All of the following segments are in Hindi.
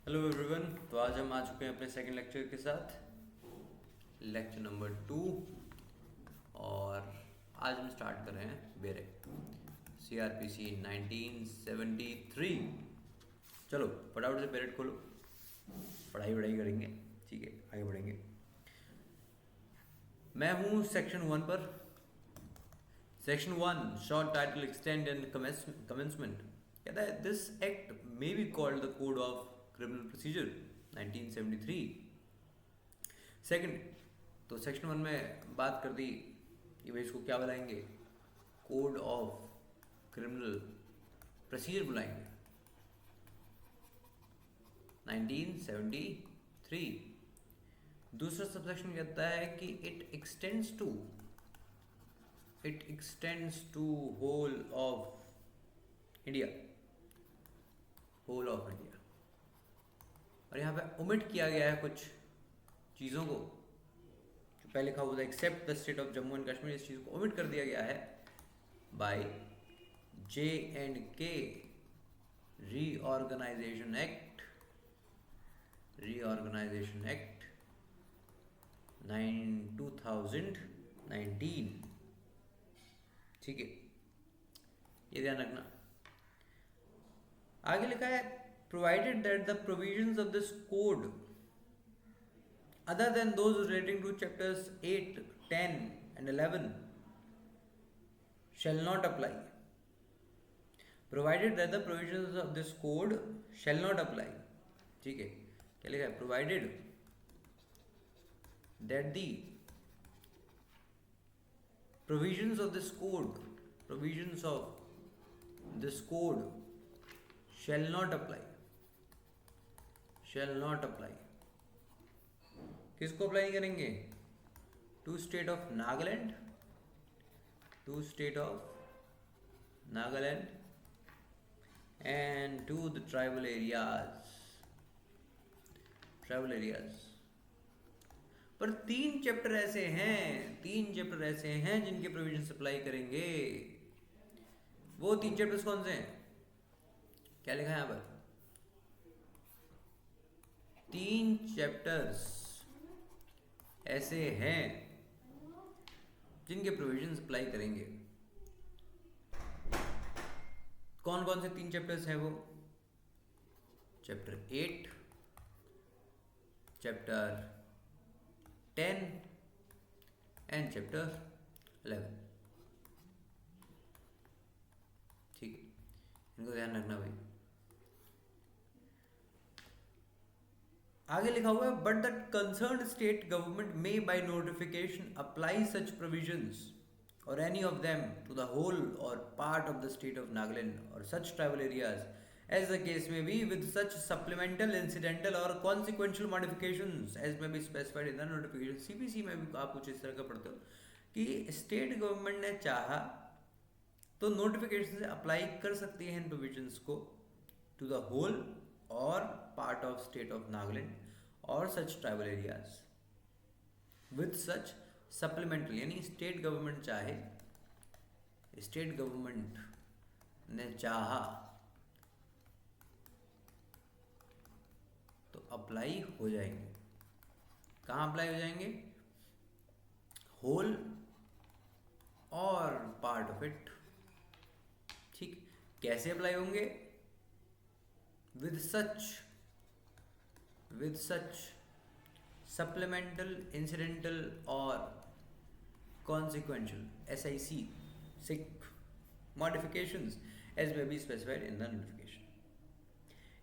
Hello everyone. तो आज हम आ चुके हैं अपने सेकंड लेक्चर के साथ, लेक्चर नंबर 2। और आज हम स्टार्ट कर रहे हैं बेरेक CRPC 1973। चलो फटाफट से बेरेट खोलो, पढ़ाई करेंगे। ठीक है, आगे बढ़ेंगे। मैं हूँ सेक्शन 1 पर। Section 1 short title extend and commencement कहता है this act may be called the code of criminal procedure 1973। Second, तो सेक्शन 1 में बात कर दी कि भाई इसको क्या बुलाएंगे, कोड ऑफ क्रिमिनल प्रोसीजर बुलाएंगे 1973। दूसरा सबसेक्शन कहता है कि it extends to whole of India, whole of India. और यहाँ पे ओमिट किया गया है कुछ चीज़ों को, जो पहले लिखा हुआ था except the state of Jammu and Kashmir, इस चीज़ को ओमिट कर दिया गया है बाय J&K रीऑर्गेनाइजेशन एक्ट 2019। ठीक है, ये ध्यान रखना। आगे लिखा है provided that the provisions of this code other than those relating to chapters 8, 10 and 11 shall not apply. Provided that the provisions of this code shall not apply. ठीक है, क्या लिखा है? Provided that the provisions of this code shall not apply. किसको अप्लाई करेंगे? To state of Nagaland and to the tribal areas. पर तीन चैप्टर ऐसे हैं जिनके प्रोविजन अप्लाई करेंगे। वो तीन चैप्टर्स कौन से हैं? क्या लिखा है यहां पर? तीन चैप्टर्स ऐसे हैं जिनके प्रोविजंस अप्लाई करेंगे। कौन कौन से तीन चैप्टर्स हैं वो? Chapter 8, chapter 10 and chapter 11। ठीक है, इनको ध्यान रखना भाई। आगे लिखा हुआ है but the concerned state government may by notification apply such provisions or any of them to the whole or part of the state of Nagaland or such tribal areas as the case may be with such supplemental incidental or consequential modifications as may be specified in the notification. CPC में भी आप कुछ इस तरह का पढ़ते हो कि स्टेट गवर्नमेंट ने चाहा तो नोटिफिकेशन से अप्लाई कर सकती है इन प्रोविजंस को to the whole or part of state of Nagaland or such tribal areas with such supplemental, यानी स्टेट गवर्नमेंट ने चाहा तो अप्लाई हो जाएंगे। कहाँ अप्लाई हो जाएंगे? Whole or part of it. ठीक, कैसे अप्लाई होंगे? with such supplemental, incidental or consequential SIC modifications as may be specified in the notification.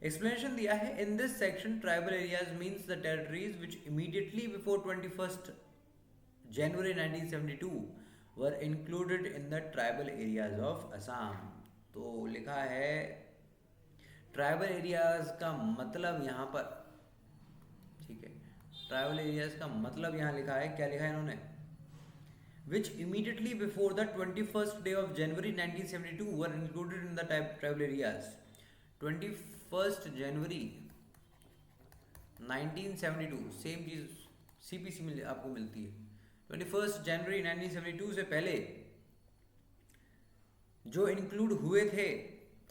Explanation दिया है in this section tribal areas means the territories which immediately before 21st January 1972 were included in the tribal areas of Assam। तो लिखा है ट्राइबल एरियाज का मतलब यहाँ पर, ठीक है, ट्राइबल एरियाज का मतलब यहाँ लिखा है, क्या लिखा है इन्होंने? Which immediately before the 21st day of January 1972 were included in the tribal areas. 21st जनवरी 1972 सेम चीज सीपीसी में आपको मिलती है। 21st जनवरी 1972 से पहले जो इंक्लूड हुए थे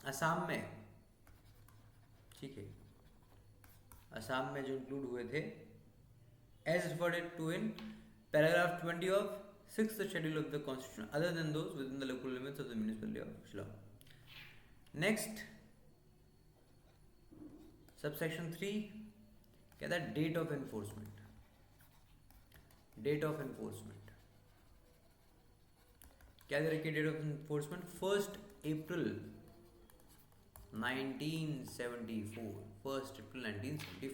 असम में, ठीक है, असम में जो इंक्लूड हुए थे, as referred to in paragraph 20 of 6th schedule of the constitution other than those within the local limits of the municipality of Shillong. Next subsection 3 कहता है date of enforcement. Date of enforcement क्या दे रखी है? Date of enforcement 1 April 1974, 1 April 1974।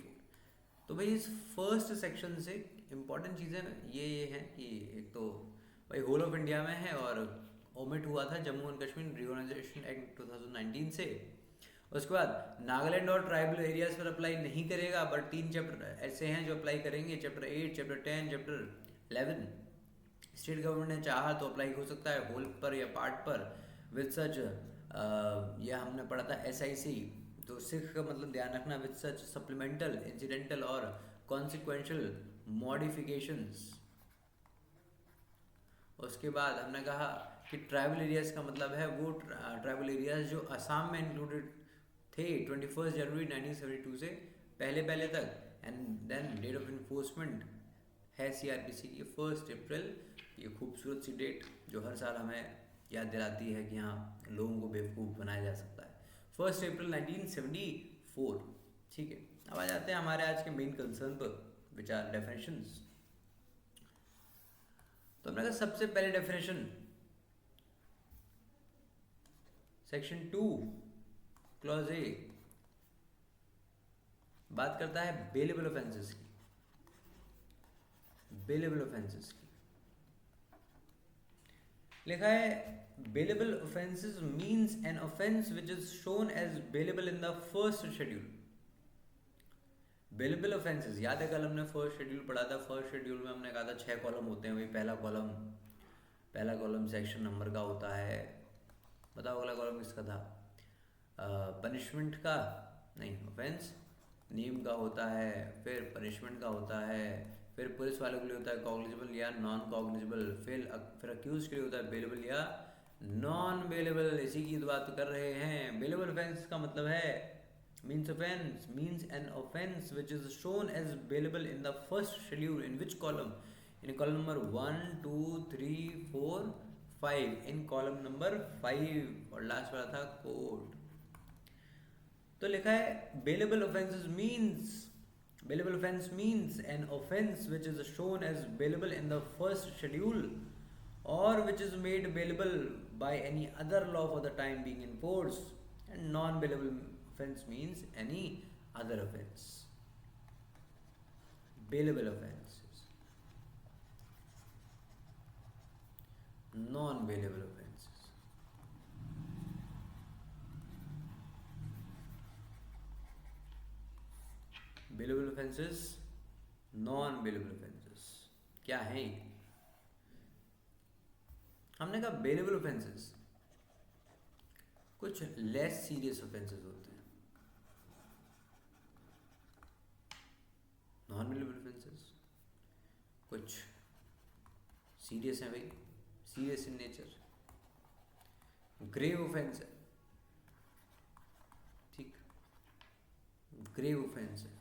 तो भाई इस फर्स्ट सेक्शन से इम्पॉर्टेंट चीज़ें ये हैं कि एक तो भाई होल ऑफ इंडिया में है और ओमिट हुआ था Jammu and Kashmir reorganisation act 2019 से। उसके बाद नागालैंड और ट्राइबल एरियाज पर अप्लाई नहीं करेगा, बट 3 चैप्टर ऐसे हैं जो अप्लाई करेंगे, chapter 8, chapter 10, chapter 11। State government ने चाहा तो अप्लाई हो सकता है होल पर या पार्ट पर विद सच, यह हमने पढ़ा था SIC, तो सिख का मतलब ध्यान रखना, with such supplemental, incidental or consequential modifications. उसके बाद हमने कहा कि ट्राइबल एरियाज का मतलब है वो ट्राइबल एरियाज जो असम में इंक्लूडेड थे 21 जनवरी 1972 से पहले तक, and then date of enforcement है CRPC की 1 अप्रैल। ये खूबसूरत सी डेट जो हर साल हमें याद दिलाती है कि हाँ लोगों को बेवकूफ़ बनाया जा सकता है, 1 अप्रैल 1974। ठीक है, अब आ जाते हैं हमारे आज के मेन कंसर्न पर, विच आर डेफिनेशंस। तो हमने कहा सबसे पहले डेफिनेशन सेक्शन 2 क्लॉज A बात करता है बेलेबल ऑफेंसेस की। बेलेबल ऑफेंसेस की लिखा है bailable offences means an offence which is shown as bailable in the first schedule. Bailable offences याद है कल हमने फर्स्ट शेड्यूल पढ़ा था। फर्स्ट शेड्यूल में हमने कहा था 6 कॉलम होते हैं भाई। पहला कॉलम सेक्शन नंबर का होता है, बताओ अगला कॉलम किसका था? पनिशमेंट का नहीं, ऑफेंस नेम का होता है, फिर पनिशमेंट का होता है, फिर पुलिस वालों के लिए होता है कॉग्निजेबल या नॉन कॉग्निजेबल, फिर अक्यूज के लिए होता है बेलेबल या नॉन बेलेबल। इसी की बात कर रहे हैं। बेलेबल ऑफेंस का मतलब है means offense means an offense which is shown as bailable in the first schedule in which column? In column number 1 2 3 4 5, in column number 5, और लास्ट वाला था कोड। तो लिखा है bailable offenses means bailable offense means an offense which is shown as bailable in the first schedule or which is made bailable by any other law for the time being in force, and non bailable offense means any other offense. Bailable offenses, non bailable offenses. Bailable offenses, non bailable offenses क्या है? हमने कहा बेलेबल ऑफेंसेस कुछ लेस सीरियस ऑफेंसेस होते हैं। नॉन बेलेबल ऑफेंसेस कुछ सीरियस हैं भाई, serious in nature. Grave offence है, ठीक, ग्रेव ऑफेंस है,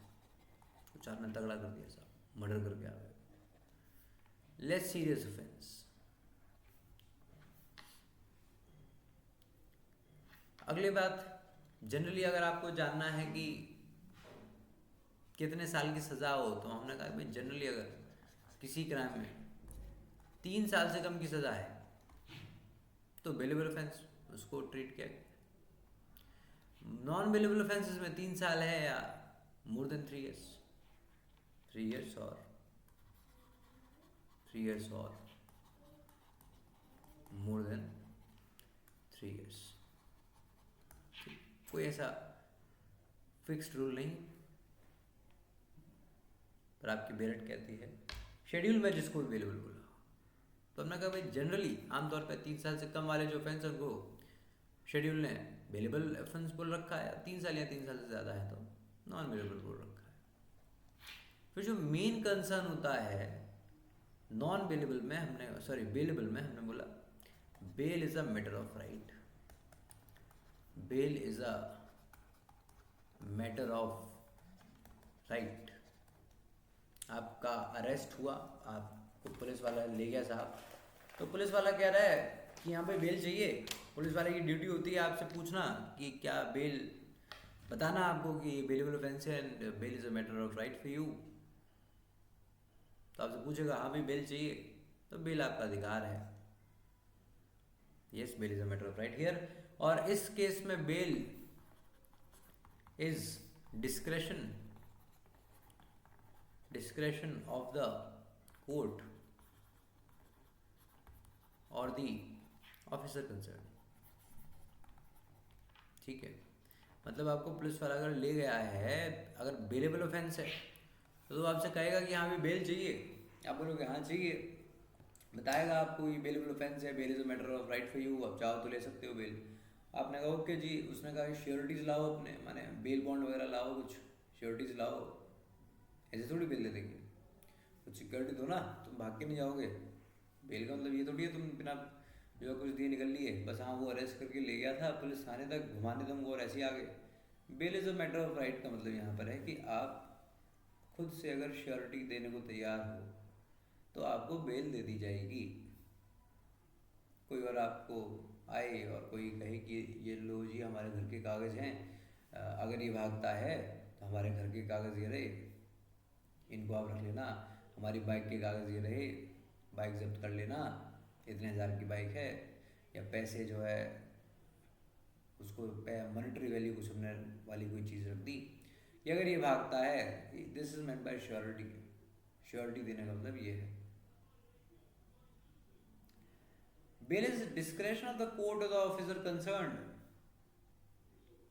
कुछ आपने तगड़ा कर दिया साहब, मर्डर करके आ गए। Less serious offence. अगली बात, जनरली अगर आपको जानना है कि कितने साल की सज़ा हो, तो हमने कहा भाई जनरली अगर किसी क्राइम में 3 साल से कम की सज़ा है तो बेलेबल ऑफेंस उसको ट्रीट किया गया। नॉन बेलेबल ऑफेंसेस में 3 साल है या मोर देन 3 years, 3 years और 3 years और मोर देन 3 years। कोई ऐसा फिक्स्ड रूल नहीं, पर आपकी बेरेट कहती है शेड्यूल में जिसको अवेलेबल बोला। तो हमने कहा भाई जनरली आमतौर पर 3 साल से कम वाले जो ऑफेंस है उनको शेड्यूल ने बेलेबल ऑफेंस बोल रखा है, 3 साल या 3 साल से ज़्यादा है तो नॉन बेलेबल बोल रखा है। फिर जो मेन कंसर्न होता है नॉन बेलेबल में बेलेबल में हमने बोला bail is a matter of right. Bail is a matter of right. आपका अरेस्ट हुआ, आपको पुलिस वाला ले गया साहब, तो पुलिस वाला कह रहा है कि यहाँ पे बेल चाहिए। पुलिस वाले की ड्यूटी होती है आपसे पूछना कि क्या बेल, बताना आपको कि बेलेबल ऑफेंस है and bail is a matter of right for you. तो आपसे पूछेगा हाँ भाई बेल चाहिए, तो बेल आपका अधिकार है। Yes, bail is a matter of right here. और इस केस में bail is discretion of the court और द ऑफिसर कंसर्न। ठीक है, मतलब आपको पुलिस वाला अगर ले गया है, अगर बेलेबल ऑफेंस है तो आपसे कहेगा कि हाँ भी बेल चाहिए, आप बोलोगे हाँ चाहिए, बताएगा आपको ये बेलेबल ऑफेंस है, bail is a matter of right for you, आप चाहो तो ले सकते हो बेल। आपने कहा ओके जी, उसने कहा श्योरिटीज़ लाओ अपने, माने बेल बॉन्ड वगैरह लाओ, कुछ श्योरिटीज़ लाओ, ऐसे थोड़ी बेल दे देंगे, कुछ सिक्योरिटी दो ना, तुम भाग के नहीं जाओगे। बेल का मतलब ये थोड़ी है तुम बिना जो कुछ दिए निकल लिए, बस हाँ वो अरेस्ट करके ले गया था पुलिस थाने तक घुमाने तुमको और ऐसे ही आ गए। Bail is a matter of right का मतलब यहाँ पर है कि आप खुद से अगर श्योरिटी देने को तैयार हो तो आपको बेल दे दी जाएगी। कोई और आपको आए और कोई कहे कि ये लो जी हमारे घर के कागज़ हैं, अगर ये भागता है तो हमारे घर के कागज़ ये रहे, इनको आप रख लेना, हमारी बाइक के कागज़ ये रहे, बाइक जब्त कर लेना, इतने हज़ार की बाइक है, या पैसे जो है उसको मॉनेटरी वैल्यू कुछ हमने वाली कोई चीज़ रख दी, कि अगर ये भागता है, this is meant by surety. Surety देने का मतलब ये है। Bail is discretion of the court और द ऑफिसर कंसर्न।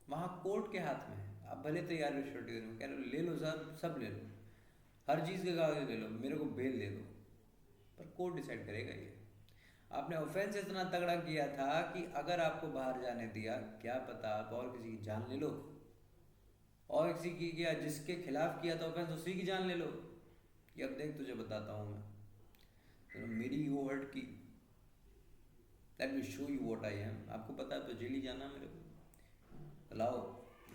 वहां कोर्ट के हाथ में है, आप भले तैयार हो श्योरिटी देने को, कह लो ले लो सर, सब ले लो, हर चीज़ के कागज ले लो, मेरे को बेल दे दो, पर कोर्ट डिसाइड करेगा ये। आपने ऑफेंस इतना तगड़ा किया था कि अगर आपको बाहर जाने दिया, क्या पता आप और किसी की जान ले लो, और किसी की किया, जिसके खिलाफ किया था ऑफेंस उसी की जान ले लो कि अब देख तुझे बताता हूँ मैं, तो मेरी ईगो हर्ट की, let me show you what I am, आपको पता है तो जेल ही जाना मेरे को, लाओ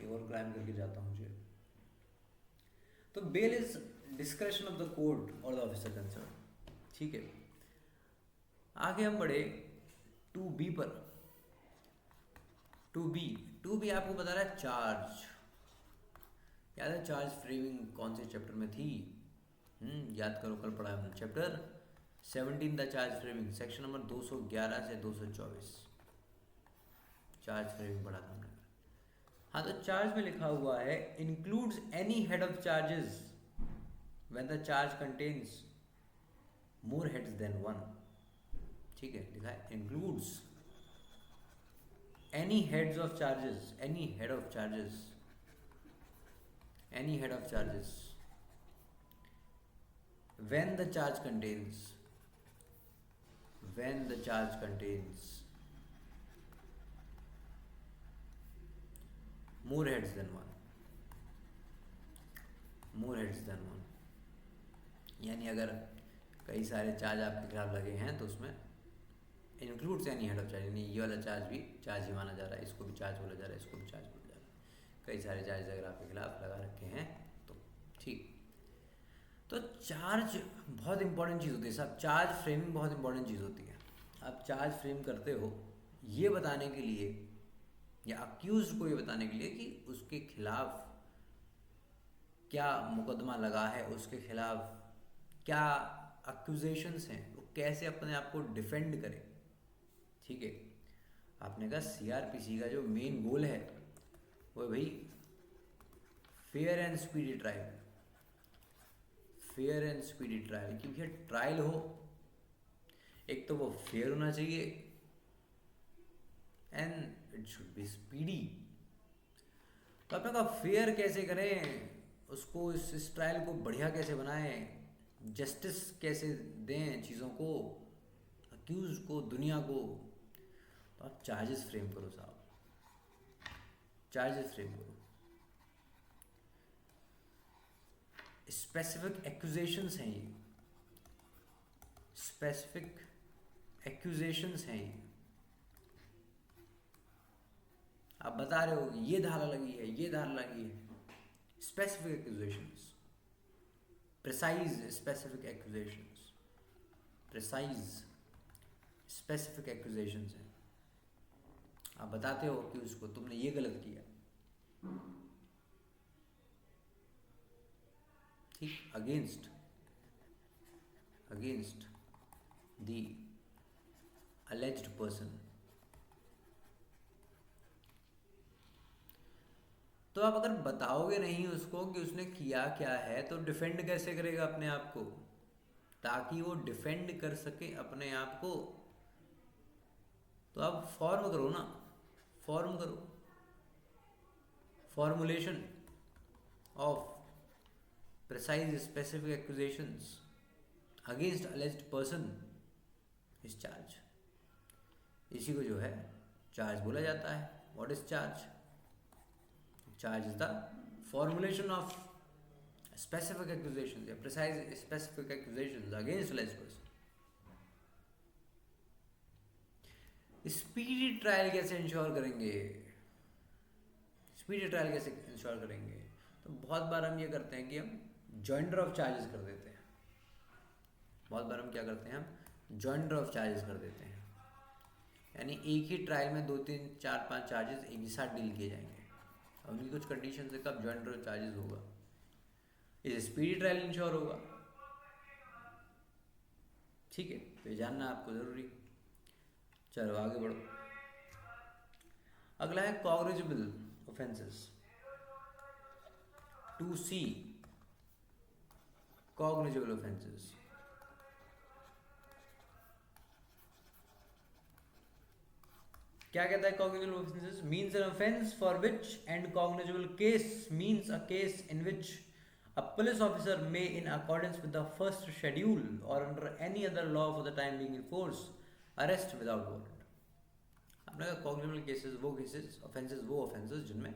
एक और क्राइम करके जाता हूँ जेल। तो bail is discretion of the court और द ऑफिसर कंसर्न। ठीक है, आगे हम बढ़े 2B पर। 2B आपको बता रहा है चार्ज। याद है चार्ज फ्रेमिंग कौन से चैप्टर में थी? याद करो, कल पढ़ा हमने chapter 17 the charge framing, section number 211 से 224 चार्ज फ्रेमिंग पढ़ा था हमने। हाँ, तो चार्ज में लिखा हुआ है includes any head of charges when the charge contains more heads than one. ठीक है, लिखा है includes any heads of charges, any head of charges when the charge contains more heads than one, यानी अगर कई सारे चार्ज आपके खिलाफ लगे हैं तो उसमें includes any head of charge, यानी ये वाला चार्ज भी चार्ज ही माना जा रहा है, इसको भी चार्ज बोला जा रहा है, इसको भी चार्ज बोला जा रहा है, कई सारे चार्ज अगर आपके खिलाफ लगा रखे हैं तो। ठीक, तो चार्ज बहुत इंपॉर्टेंट चीज़ होती है साहब, चार्ज फ्रेमिंग बहुत इंपॉर्टेंट चीज़ होती है। आप चार्ज फ्रेम करते हो ये बताने के लिए, या अक्यूज को ये बताने के लिए कि उसके खिलाफ क्या मुकदमा लगा है, उसके खिलाफ क्या अक्यूजेशंस हैं, वो कैसे अपने आप को डिफेंड करे। ठीक है, आपने कहा CRPC का जो मेन गोल है वो भाई फेयर एंड स्पीडी ट्रायल, कि भैया ट्रायल हो, एक तो वो फेयर होना चाहिए and it should be speedy. तो आपने कहा फेयर कैसे करें उसको, इस ट्रायल को बढ़िया कैसे बनाएं, जस्टिस कैसे दें चीज़ों को, अक्यूज को, दुनिया को। तो आप चार्जेस फ्रेम करो साहब, चार्जेस फ्रेम करो, स्पेसिफिक एक्यूजेशंस हैं ये, स्पेसिफिक एक्यूजेशंस हैं ये। आप बता रहे हो ये धारा लगी है, ये धारा लगी है, specific accusations. Precise specific accusations, precise specific accusations हैं। आप बताते हो कि उसको तुमने ये गलत किया, ठीक, अगेंस्ट द alleged person। तो आप अगर बताओगे नहीं उसको कि उसने किया क्या है, तो डिफेंड कैसे करेगा अपने आप को? ताकि वो डिफेंड कर सके अपने आप को, तो आप फॉर्म करो ना, फॉर्म करो, formulation of precise specific accusations against alleged person is charge. इसी को जो है चार्ज बोला जाता है। What is charge? Charge is the formulation of specific accusations या precise specific accusations against alleged person. Speedy trial कैसे इंश्योर करेंगे? स्पीडी ट्रायल कैसे इंश्योर करेंगे? तो बहुत बार हम ये करते हैं कि हम जॉइंडर ऑफ चार्जेस कर देते हैं। बहुत बार हम क्या करते हैं, हम जॉइंडर ऑफ चार्जेस कर देते हैं। यानी एक ही ट्रायल में 2, 3, 4, 5 चार्जेस एक ही साथ डील किए जाएंगे। उनकी कुछ कंडीशन से कब जॉइंडर ऑफ चार्जेस होगा, इस स्पीडी ट्रायल इंश्योर होगा। ठीक है, तो ये जानना आपको जरूरी। चलो आगे बढ़ो। अगला है cognizable offences. 2C cognizable offences. क्या कहता है cognizable offences? Means an offence for which and cognizable case means a case in which a police officer may, in accordance with the first schedule or under any other law for the time being in force, arrest without warrant। आपने कहा कॉग्निजेबल केसेस वो केसेस, ऑफेंसेस वो ऑफेंसेस जिनमें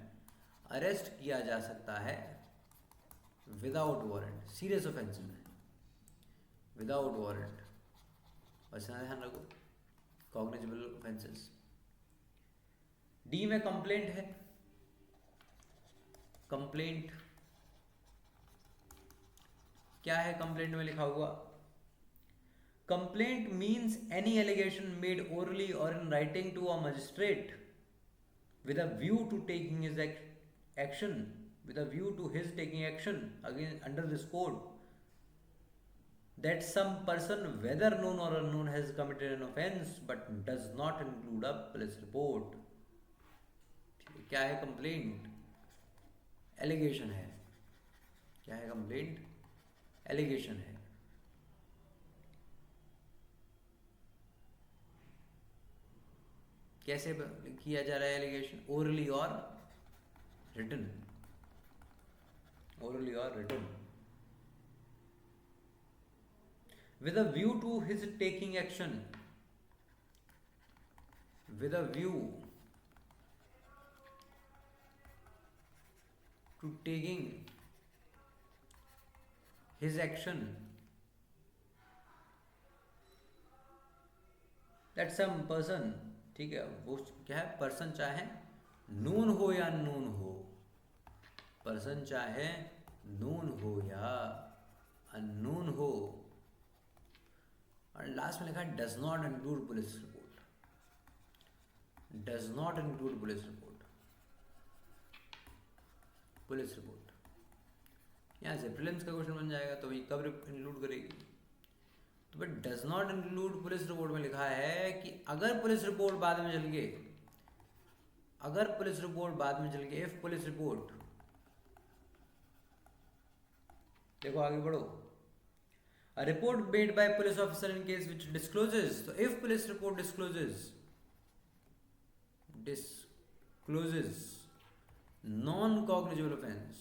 अरेस्ट किया जा सकता है विदाउट वारंट। सीरियस ऑफेंस में विदाउट वारंट, बस यहाँ ध्यान रखो कॉग्निजेबल ऑफेंसेस। डी में कंप्लेंट है। कंप्लेंट क्या है? कंप्लेंट में लिखा हुआ, complaint means any allegation made orally or in writing to a magistrate with a view to taking his action, with a view to his taking action again under this code, that some person, whether known or unknown, has committed an offence but does not include a police report। क्या है कंप्लेंट? एलिगेशन है। क्या है कंप्लेंट? एलिगेशन है। कैसे किया जा रहा है एलिगेशन? ओरली और रिटन, ओरली और written, with a view to his taking action, with a view to taking his action, that some person, ठीक है, वो क्या है? पर्सन चाहे नून हो या अननोन हो, पर्सन चाहे नून हो या अननोन हो, और लास्ट में लिखा है does not include police report, does not include police report, police report. यहाँ से प्रीलिम्स का क्वेश्चन बन जाएगा, तो ये कब इंक्लूड करेगी? तो भाई does not include police report में लिखा है कि अगर पुलिस रिपोर्ट बाद में चल गए, अगर पुलिस रिपोर्ट बाद में चल गए, इफ पुलिस रिपोर्ट, देखो आगे बढ़ो, a report made by police officer in case which discloses, so if police report discloses non-cognizable offense,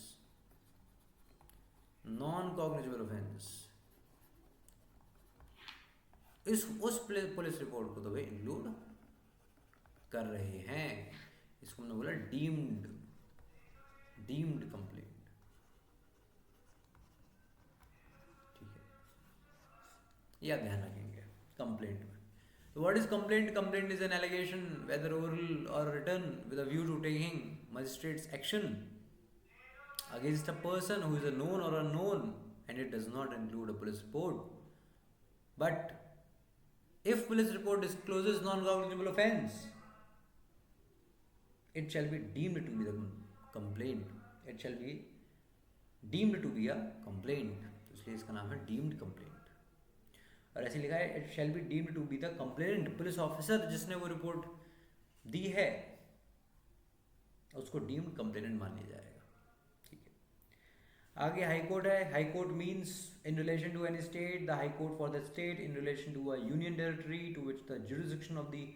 non-cognizable offense, उस पुलिस रिपोर्ट को तो भाई इंक्लूड कर रहे हैं। इसको हमने बोला डीम्ड कंप्लेंट। ठीक है, ये आप ध्यान रखेंगे कंप्लेंट में। तो what is complaint? Complaint is an allegation whether oral or written with a view to taking magistrate's action against a person who is a known or unknown and it does not include a police report. But if police report discloses non-cognizable offence, it shall be deemed to be the complaint. It shall be deemed to be a complaint. इसलिए इसका नाम है deemed complaint. और ऐसे लिखा है it shall be deemed to be the complainant. Police officer जिसने वो रिपोर्ट दी है उसको डीम्ड कंप्लेनेंट मान लिया जाएगा. ठीक है. आगे हाई कोर्ट है. High court means in relation to any state, the high court for the state in relation to a union territory to which the jurisdiction of the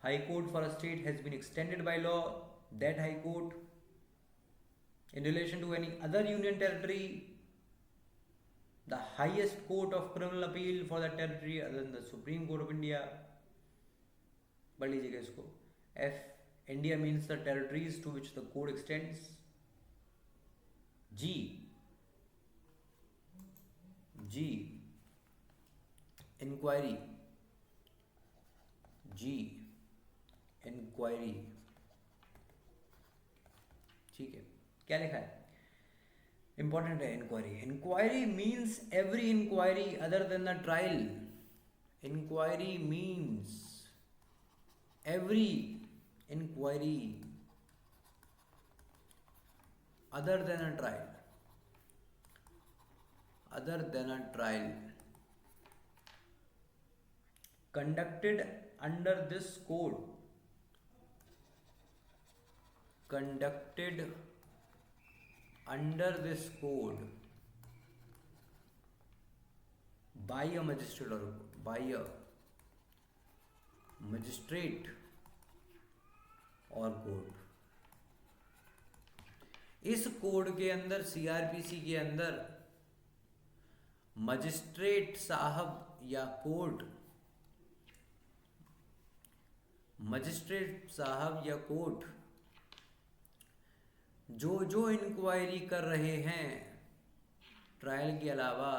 high court for a state has been extended by law. That high court in relation to any other union territory, the highest court of criminal appeal for that territory other than the Supreme Court of India. पढ़ लीजिएगा इसको. F. India means the territories to which the code extends. G. Inquiry. G. Inquiry. ठीक है. क्या लिखा है? इंपॉर्टेंट है inquiry. Inquiry means every inquiry other than the trial. Inquiry means every inquiry other than a trial. Other than a trial conducted under this code. Conducted under this code by a magistrate or by a magistrate और कोर्ट. इस कोड के अंदर सीआरपीसी के अंदर मजिस्ट्रेट साहब या कोर्ट, मजिस्ट्रेट साहब या कोर्ट जो इंक्वायरी कर रहे हैं ट्रायल के अलावा,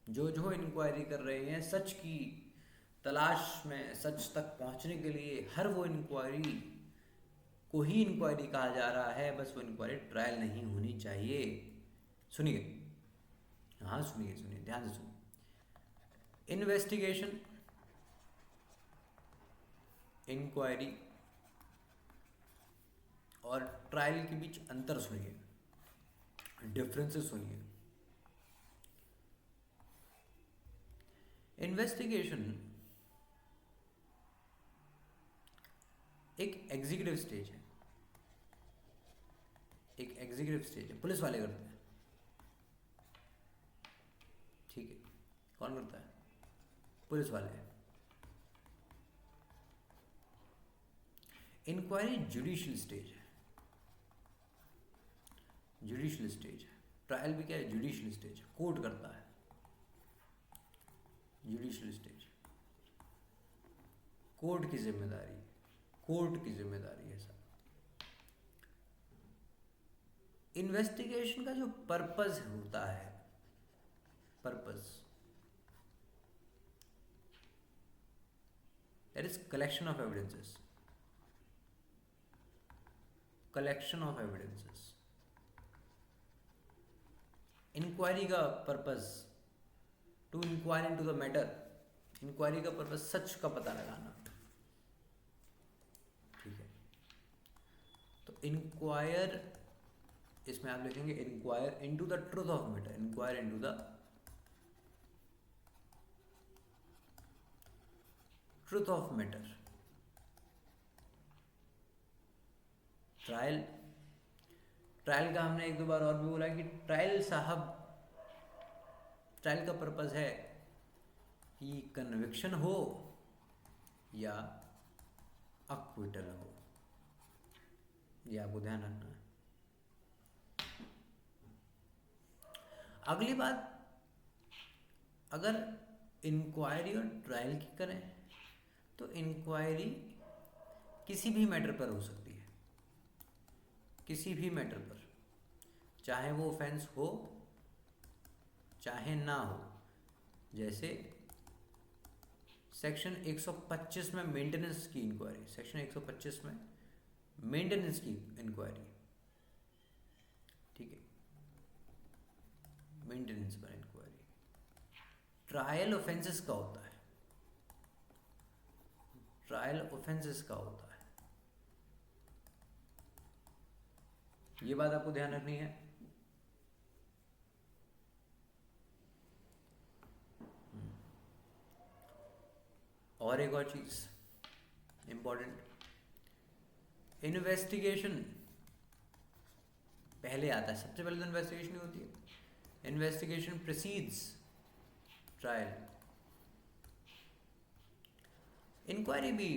जो इंक्वायरी कर रहे हैं सच की तलाश में, सच तक पहुंचने के लिए, हर वो इंक्वायरी को ही इंक्वायरी कहा जा रहा है. बस वो इंक्वायरी ट्रायल नहीं होनी चाहिए. सुनिए, हाँ सुनिए, ध्यान से सुनिए. इन्वेस्टिगेशन, इंक्वायरी और ट्रायल के बीच अंतर सुनिए, डिफरेंसेस सुनिए. इन्वेस्टिगेशन एक एग्जीक्यूटिव स्टेज है. एक एग्जीक्यूटिव स्टेज है, पुलिस वाले करते हैं. ठीक है, कौन करता है? पुलिस वाले. इंक्वायरी जुडिशियल स्टेज है. जुडिशियल स्टेज है. ट्रायल भी क्या है? Judicial stage. कोर्ट करता है. जुडिशियल स्टेज कोर्ट की जिम्मेदारी, कोर्ट की जिम्मेदारी है सब. इन्वेस्टिगेशन का जो पर्पस होता है, purpose that is collection of evidences. Collection of evidences. Inquiry का purpose to inquire into the matter. Inquiry का पर्पस सच का पता लगाना. ठीक है, तो इंक्वायर, इसमें आप लिखेंगे inquire into the truth of matter. Inquire into the truth of matter. Trial, trial का हमने एक दो बार और भी बोला कि ट्रायल साहब, ट्रायल का पर्पस है कि कन्विक्शन हो या अक्विटल हो. ये आपको ध्यान रखना है. अगली बात, अगर इंक्वायरी और ट्रायल की करें तो इंक्वायरी किसी भी मैटर पर हो सकती है. किसी भी मैटर पर, चाहे वो ऑफेंस हो चाहे ना हो. जैसे सेक्शन 125 में मेंटेनेंस की इंक्वायरी, सेक्शन 125 में मेंटेनेंस की इंक्वायरी. ठीक है, मेंटेनेंस पर इंक्वायरी। ट्रायल ऑफेंसेस का होता है, ट्रायल ऑफेंसेस का होता है, ये बात आपको ध्यान रखनी है। और एक और चीज इंपॉर्टेंट, इन्वेस्टिगेशन पहले आता है, सबसे पहले तो इन्वेस्टिगेशन ही होती है। इन्वेस्टिगेशन प्रीसीड्स ट्रायल, इंक्वायरी भी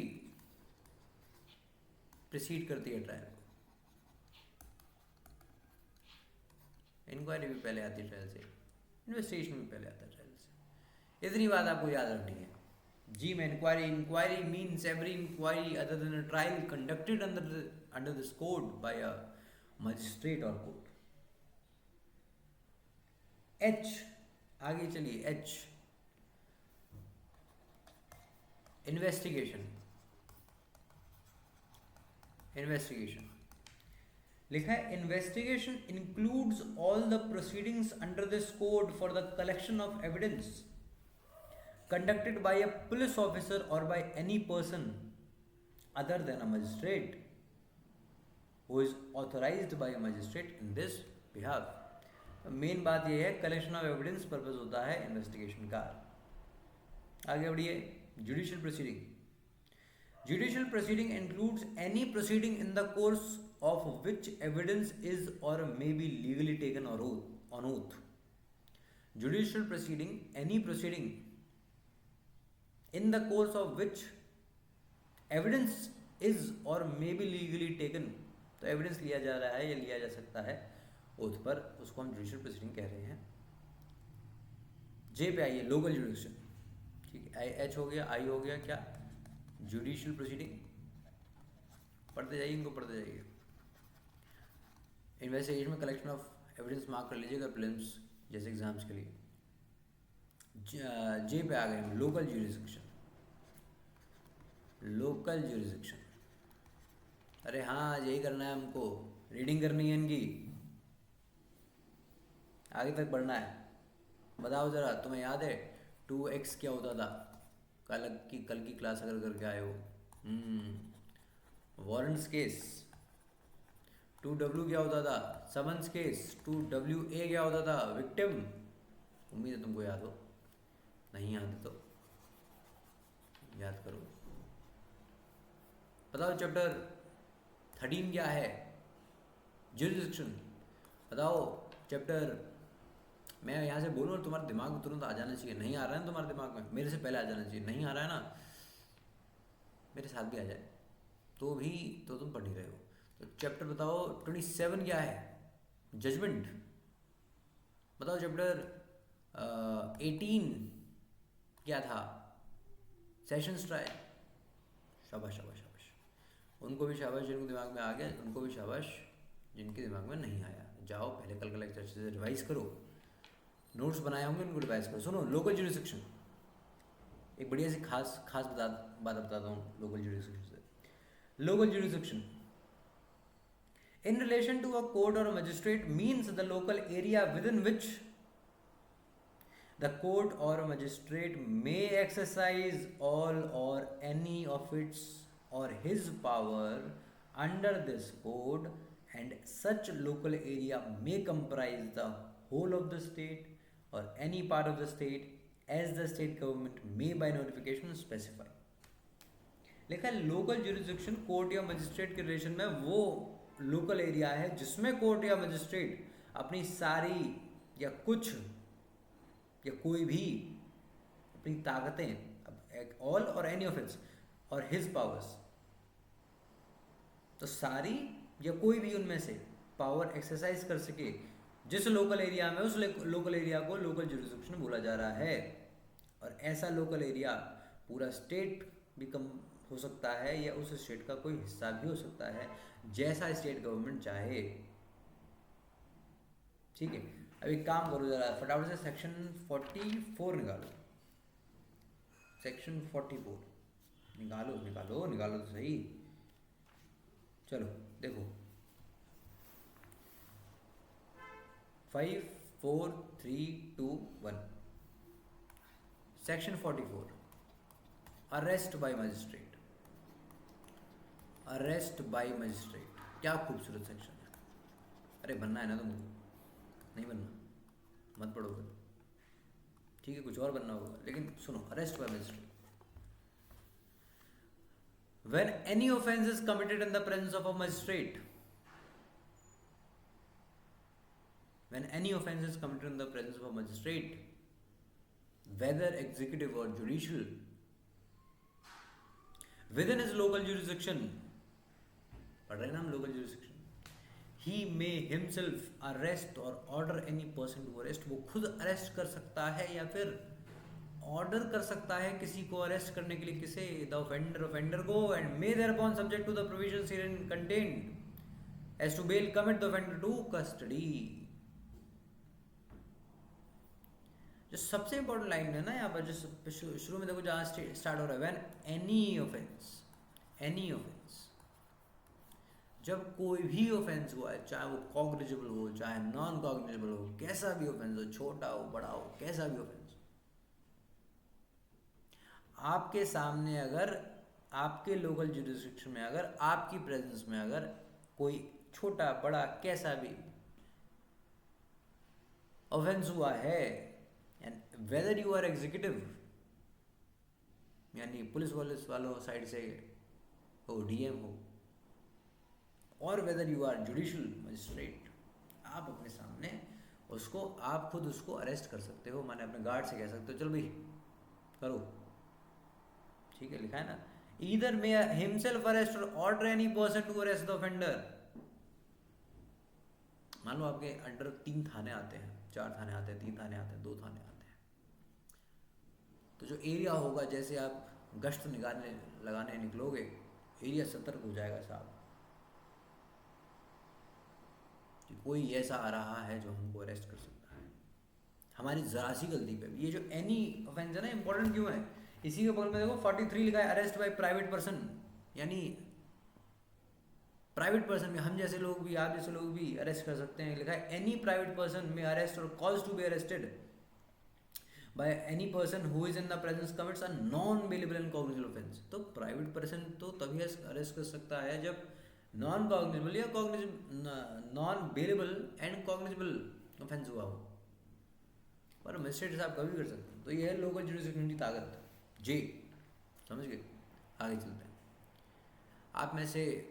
प्रीसीड करती है ट्रायल को, इंक्वायरी भी पहले आती है ट्रायल से, इन्वेस्टिगेशन भी पहले आता है ट्रायल से। इतनी बात आपको याद रखनी है। जी में inquiry, inquiry means every inquiry other than a trial conducted under this code by a magistrate और कोर्ट। एच, आगे चलिए, एच इन्वेस्टिगेशन। इन्वेस्टिगेशन लिखा है, investigation includes all the proceedings under this code for the collection of evidence conducted by a police officer or by any person other than a magistrate who is authorized by a magistrate in this behalf। Main बात यह है, कलेक्शन ऑफ एविडेंस पर्पस होता है इन्वेस्टिगेशन का। आगे बढ़िए, judicial proceeding. Judicial proceeding includes any proceeding in the course of which evidence is or may be legally taken on oath. Judicial proceeding, any proceeding in the course of which evidence is or may be legally taken, तो एविडेंस लिया जा रहा है या लिया जा सकता है ओथ पर, उसको हम जुडिशियल प्रोसीडिंग कह रहे हैं। जे पे आइए, लोकल जुडिक्शन। ठीक है, एच हो गया, आई हो गया, क्या जुडिशियल प्रोसीडिंग। पढ़ते जाइए, इनको पढ़ते जाइए। इन्वेस्टिगेशन में कलेक्शन ऑफ एविडेंस मार्क कर लीजिएगा प्रीलिम्स जैसे एग्जाम्स के लिए। जे पे आ गए हम, लोकल जुरिस्डिक्शन। लोकल जुरिस्डिक्शन, अरे हाँ यही करना है हमको, रीडिंग करनी है इनकी, आगे तक बढ़ना है। बताओ जरा, तुम्हें याद है 2x क्या होता था? कल की क्लास अगर करके आए हो, वारंट्स केस। 2w क्या होता था? Summons case. 2wa क्या होता था? विक्टिम। उम्मीद है तुमको याद हो, नहीं याद तो याद करो। बताओ चैप्टर 13 क्या है? जुरिस्डिक्शन। बताओ चैप्टर, मैं यहाँ से बोलूँ और तुम्हारे दिमाग में तुरंत आ जाना चाहिए। नहीं आ रहा है ना तुम्हारे दिमाग में, मेरे से पहले आ जाना चाहिए। नहीं आ रहा है ना, मेरे साथ भी आ जाए तो भी, तो तुम पढ़ नहीं रहे हो। तो चैप्टर बताओ 27 क्या है? जजमेंट। बताओ चैप्टर 18 क्या था? Sessions trial. शाबाश शाबाश शाबाश, उनको भी शाबाश जिनको दिमाग में आ गया, उनको भी शाबाश जिनके दिमाग में नहीं आया। जाओ पहले कल का लेक्चर से रिवाइज करो, नोट्स बनाए होंगे उनको रिवाइज करो। सुनो, लोकल जुरिस्डिक्शन, एक बढ़िया सी खास बात बताता हूँ लोकल जुरिस्डिक्शन से। Local jurisdiction in relation to a court or a magistrate means the local area within which the court or a magistrate may exercise all or any of its or his power under this code, and such local area may comprise the whole of the state or any part of the state as the state government may by notification specify। लिखा है लोकल जुरिस्डिक्शन कोर्ट या मजिस्ट्रेट के रिलेशन में वो लोकल एरिया है जिसमें कोर्ट या मजिस्ट्रेट अपनी सारी या कुछ या कोई भी अपनी ताकतें, ऑल और एनी ऑफ इट्स और हिज पावर्स, तो सारी या कोई भी उनमें से पावर एक्सरसाइज कर सके जिस लोकल एरिया में, उस लोकल एरिया को लोकल जुरिस्डिक्शन बोला जा रहा है। और ऐसा लोकल एरिया पूरा स्टेट भी कम हो सकता है या उस स्टेट का कोई हिस्सा भी हो सकता है, जैसा स्टेट गवर्नमेंट चाहे। ठीक है, अब एक काम करो जरा, फटाफट से सेक्शन 44 निकालो। सेक्शन 44 निकालो निकालो निकालो तो सही। चलो देखो, 4, 3, 2, 1. Section 44. Arrest by magistrate. Arrest by magistrate. क्या खूबसूरत सेक्शन है. अरे बनना है ना तुमको? नहीं बनना, मत पढ़ो फिर. ठीक है, कुछ और बनना होगा, लेकिन सुनो. Arrest bye magistrate. When any offence is committed in the presence of a magistrate, when any offence is committed in the presence of a magistrate, whether executive or judicial, within his local jurisdiction, पढ़ रहे हैं ना हम local jurisdiction, he may himself arrest or order any person to arrest. वो खुद अरेस्ट कर सकता है या फिर ऑर्डर कर सकता है किसी को अरेस्ट करने के लिए. किसे? द ऑफेंडर को. And may thereupon subject to the provisions herein contained as to bail commit the offender to custody. जो सबसे इंपॉर्टेंट लाइन है ना यहाँ पर, जो शुरू में देखो जहाँ स्टार्ट हो रहा है, व्हेन एनी ऑफेंस, जब कोई भी ऑफेंस हुआ है, चाहे वो कॉग्निजेबल हो चाहे नॉन कॉग्निजेबल हो, कैसा भी ऑफेंस हो, छोटा हो बड़ा हो, कैसा भी ऑफेंस, आपके सामने अगर आपके लोकल जुरिस्डिक्शन में, अगर आपकी प्रेजेंस में अगर कोई छोटा बड़ा कैसा भी ऑफेंस हुआ है, and whether you are executive, यानी पुलिस वालों साइड से हो, डीएम हो, और whether you are judicial magistrate, आप अपने सामने उसको, आप खुद उसको अरेस्ट कर सकते हो. माने अपने गार्ड से कह सकते हो चलो भाई करो. ठीक है, लिखा है ना. ईदर मे हिमसेल्फ अरेस्ट और order any person to arrest the offender. मान लो आपके अंडर 3 थाने आते हैं, 4 थाने आते हैं, 3 थाने आते हैं, 2 थाने आते हैं. तो जो एरिया होगा, जैसे आप गश्त लगाने निकलोगे, एरिया सतर्क हो जाएगा साहब कि कोई ऐसा आ रहा है जो हमको अरेस्ट कर सकता है हमारी जरा सी गलती पे. ये जो एनी ऑफेंस है ना, इंपॉर्टेंट क्यों है? इसी के बगल में देखो 43 लिखा है, अरेस्ट बाय प्राइवेट पर्सन, यानी प्राइवेट पर्सन में हम जैसे लोग भी, आप जैसे लोग भी अरेस्ट कर सकते हैं. लिखा है any private person may arrest और cause to be arrested by any person who is in the presence commits a non bailable and cognizable offence. तो प्राइवेट पर्सन तो तभी अरेस्ट कर सकता है जब नॉन कॉग्निजेबल या non bailable and cognizable offence हुआ हो, पर मजिस्ट्रेट साहब कभी कर सकते हैं. तो ये है लोकल जुरिस्डिक्शन की ताकत. जी समझ गए? आगे चलते हैं. आप में से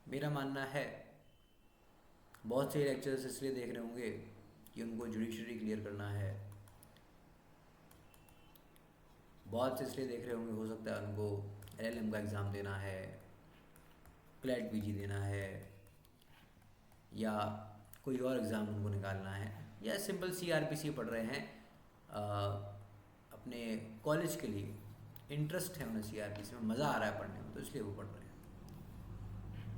मेरा मानना है बहुत से लेक्चर्स इसलिए देख रहे होंगे कि उनको जुडिशरी क्लियर करना है, बहुत से इसलिए देख रहे होंगे, हो सकता है उनको LLM का एग्ज़ाम देना है, क्लैट PG देना है, या कोई और एग्ज़ाम उनको निकालना है, या सिंपल CRPC पढ़ रहे हैं अपने कॉलेज के लिए, इंटरेस्ट है उन्हें CRPC में, मज़ा आ रहा है पढ़ने में, तो इसलिए वो पढ़ रहे हैं.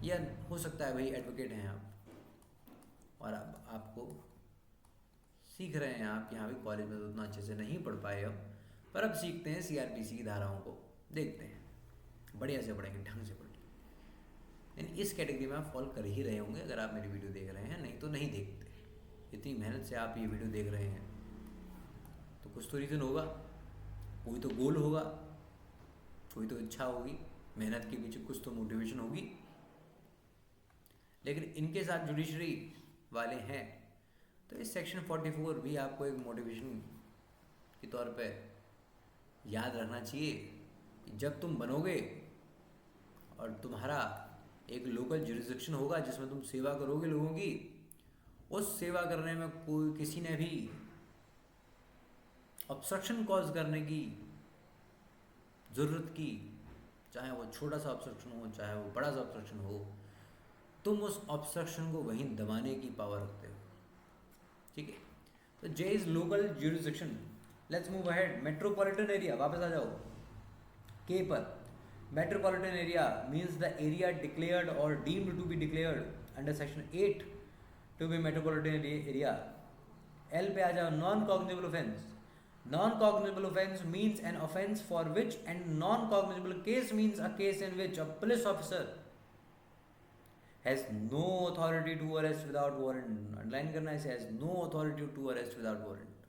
या हो सकता है भाई एडवोकेट हैं आप और आपको सीख रहे हैं आप, यहाँ भी कॉलेज में तो उतना अच्छे से नहीं पढ़ पाए अब, पर अब सीखते हैं. CRPC की धाराओं को देखते हैं, बढ़िया से पढ़ेंगे, ढंग से पढ़ेंगे. यानी इस कैटेगरी में आप फॉलो कर ही रहे होंगे अगर आप मेरी वीडियो देख रहे हैं, नहीं तो नहीं देखते. इतनी मेहनत से आप ये वीडियो देख रहे हैं तो कुछ तो रीज़न होगा, कोई तो गोल होगा, कोई तो इच्छा होगी, मेहनत के पीछे कुछ तो मोटिवेशन होगी. लेकिन इनके साथ जुडिशरी वाले हैं तो इस सेक्शन 44 भी आपको एक मोटिवेशन के तौर पे याद रखना चाहिए कि जब तुम बनोगे और तुम्हारा एक लोकल जुरिस्डिक्शन होगा जिसमें तुम सेवा करोगे लोगों की, उस सेवा करने में कोई किसी ने भी ऑब्स्ट्रक्शन कॉज करने की ज़रूरत की, चाहे वो छोटा सा ऑब्स्ट्रक्शन हो चाहे वो बड़ा सा ऑब्स्ट्रक्शन हो, तुम उस ऑब्स्ट्रक्शन को वहीं दबाने की पावर रखते हो. ठीक है, तो J is local jurisdiction. Let's move ahead. Metropolitan area, वापस आ जाओ के पर. Metropolitan area means the area declared or deemed to be declared under section 8 to be metropolitan area. L पे आ जाओ. Non cognizable offence. Non cognizable offence means an offence for which, and non cognizable case means a case in which a police officer has no authority to arrest without warrant, underline करना है इसे, has no authority to arrest without warrant.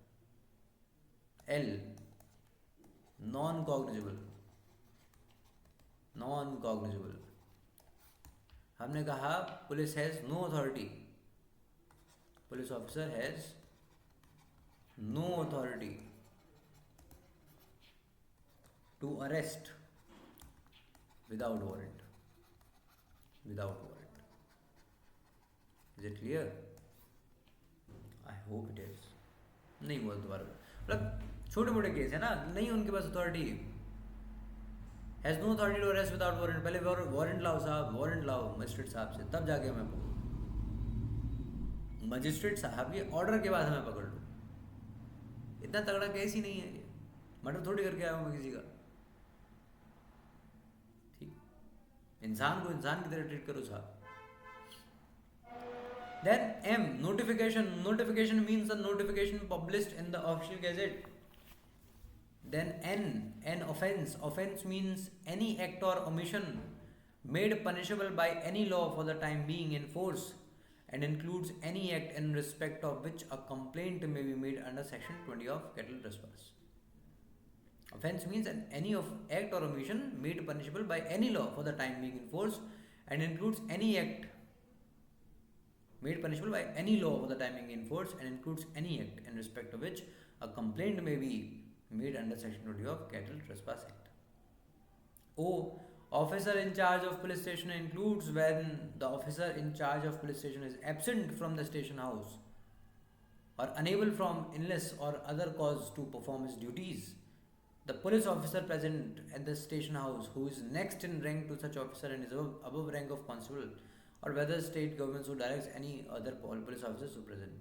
L, non cognizable, non cognizable, हमने कहा police has no authority, police officer has no authority to arrest without warrant, without warrant. Is it clear? I hope it is. नहीं बोल दोबारा, मतलब छोटे मोटे केस है ना, नहीं उनके पास authority, has no authority to arrest without warrant, पहले वारंट लाओ साहब, वारंट लाओ मजिस्ट्रेट साहब से, तब जाके मैं पकड़ूँ, मजिस्ट्रेट साहब के ऑर्डर के बाद हमें पकड़ लूँ। इतना तगड़ा केस ही नहीं है ये, मर्डर थोड़ी करके आया हूँ मैं किसी का। इंसान को इंसान की तरह ट्रीट करो साहब। Then M, notification. Notification means a notification published in the official gazette. Then N, offense. Offense means any act or omission made punishable by any law for the time being in force and includes any act in respect of which a complaint may be made under section 20 of cattle trespass. Offense means any of act or omission made punishable by any law for the time being in force and includes any act made punishable by any law for the time being in force and includes any act in respect of which a complaint may be made under section 20 of Cattle Trespass Act. O, officer in charge of police station includes when the officer in charge of police station is absent from the station house or unable from illness or other cause to perform his duties. The police officer present at the station house who is next in rank to such officer and is above rank of constable or whether state government so directs any other police officers to present.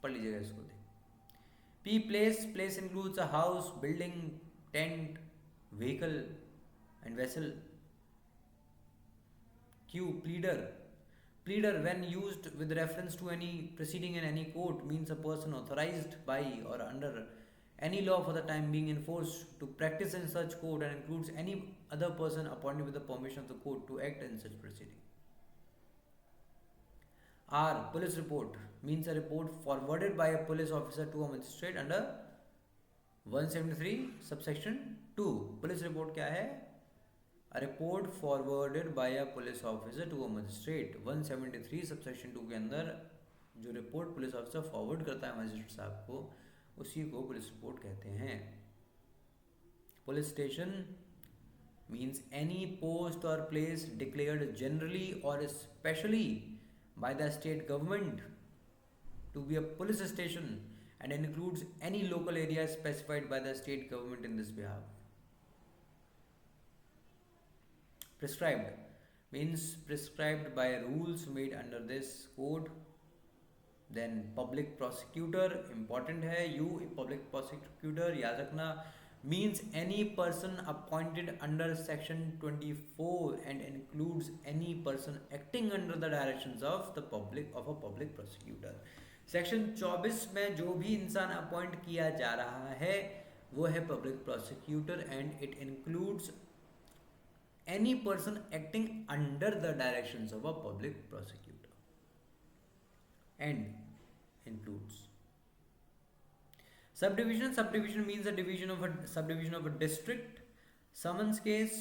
पढ़ लीजिएगा इसको दे। P, place. Place includes a house, building, tent, vehicle and vessel. Q, pleader. Pleader, when used with reference to any proceeding in any court, means a person authorized by or under any law for the time being in force to practice in such court and includes any other person appointed with the permission of the court to act in such proceeding. R, police report means a report forwarded by a police officer to a magistrate under 173 subsection 2. Police report क्या है? A report forwarded by a police officer to a magistrate. 173 subsection 2 के अंदर जो रिपोर्ट पुलिस ऑफिसर फॉरवर्ड करता है मजिस्ट्रेट साहब को, उसी को पुलिस रिपोर्ट कहते हैं। Police station means any post or place declared generally or specially by the state government to be a police station and includes any local area specified by the state government in this behalf. Prescribed means prescribed by rules made under this code. Then public prosecutor, important है, you public prosecutor याद रखना, means any person appointed under section 24 and includes any person acting under the directions of the public of a public prosecutor. Section 24 में जो भी इंसान अपॉइंट किया जा रहा है वो है public prosecutor and it includes any person acting under the directions of a public prosecutor and includes subdivision. Subdivision means a division of a subdivision of a district. Summons case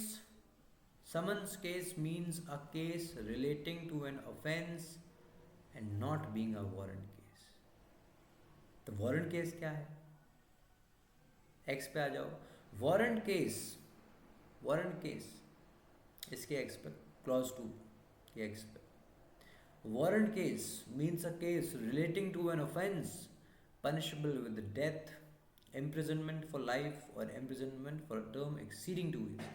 means a case relating to an offense and not being a warrant case. तो वारंट केस क्या है? एक्स पे आ जाओ। वारंट केस इसके एक्स पे, क्लॉज 2 के एक्स पे। Warrant case means a case relating to an offence punishable with death, imprisonment for life or imprisonment for a term exceeding 2 years.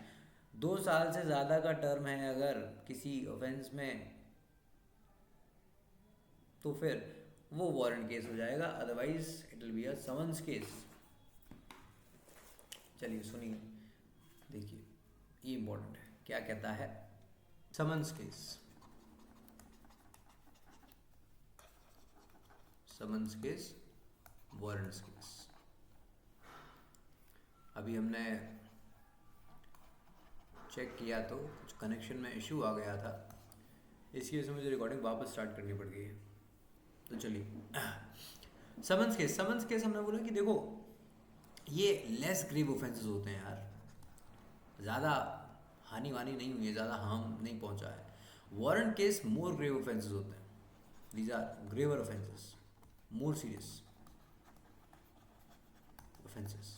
2 साल से ज़्यादा का टर्म है अगर किसी ऑफेंस में, तो फिर वो वारंट केस हो जाएगा, otherwise it will be a summons case. चलिए सुनिए, देखिए ये इंपॉर्टेंट है, क्या कहता है summons case. Summons case, warrants case. अभी हमने चेक किया तो कुछ कनेक्शन में इशू आ गया था, इसकी वजह से मुझे रिकॉर्डिंग वापस स्टार्ट करनी पड़ गई है। तो चलिए, समन्स केस हमने बोला कि देखो ये लेस ग्रेव ऑफेंसेस होते हैं यार, ज़्यादा हानि वानी नहीं हुई है, ज़्यादा हार्म नहीं पहुंचा है। Warrant case more grave offences होते हैं, these are graver offences, more serious offences.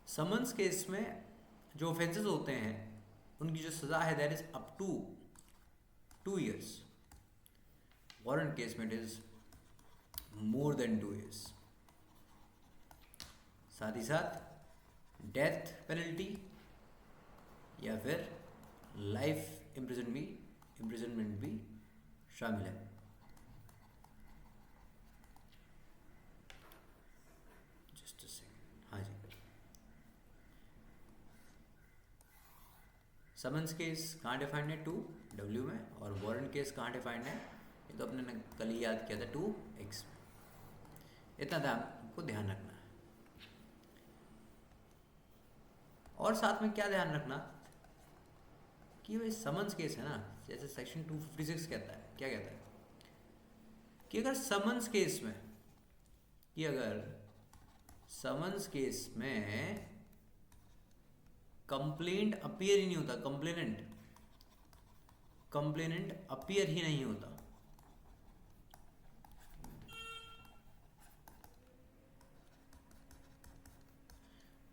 Summons case में जो ऑफेंसेस होते हैं उनकी जो सज़ा है that is up to 2 years। Warrant case में it is more than 2 years। साथ ही साथ डेथ पेनल्टी या फिर लाइफ इम्प्रिजनमेंट भी शामिल है। जस्ट अ सेकेंड, हाँ जी। समन्स केस कहाँ डिफाइंड है 2W में, और वारंट केस कहाँ डिफाइंड है, ये तो अपने ने कल ही याद किया था 2X में। इतना आपको ध्यान रखना है। और साथ में क्या ध्यान रखना कि भाई समन्स केस है ना, जैसे सेक्शन 256 कहता है, क्या कहता है कि अगर समन्स केस में कंप्लेंट अपीयर ही नहीं होता, कंप्लेनेंट अपीयर ही नहीं होता,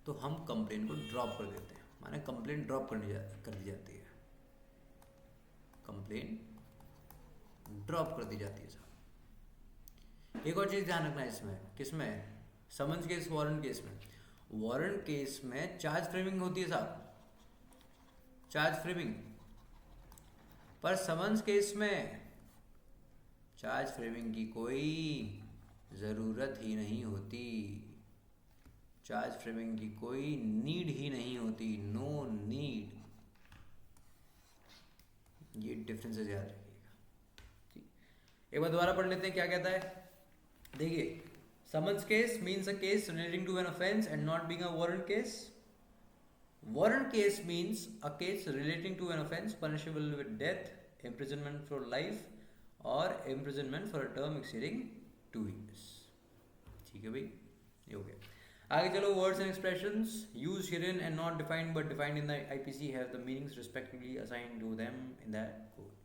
तो हम कंप्लेन को ड्रॉप कर देते हैं, माने कंप्लेन ड्रॉप कर दी जाती है, कंप्लेन ड्रॉप कर दी जाती है साहब। एक और चीज़ ध्यान रखना है इसमें, किसमें, समन्स केस वारंट केस में। वारंट केस में चार्ज फ्रेमिंग होती है साहब, चार्ज फ्रेमिंग, पर समन्स केस में चार्ज फ्रेमिंग की कोई ज़रूरत ही नहीं होती, चार्ज फ्रेमिंग की कोई नीड ही नहीं होती, नो नीड। ये डिफरेंसेस याद रखिएगा। ठीक, एक बार दोबारा पढ़ लेते हैं क्या कहता है। देखिए, summons case means a case relating to an offence and not being a warrant case. Warrant case means a case relating to an offence punishable with death, imprisonment for life और imprisonment for a term exceeding 2 years। ठीक है भाई, ये हो गया। आगे चलो, words and expressions used herein and not defined but defined in the IPC have the meanings respectively assigned to them in that code।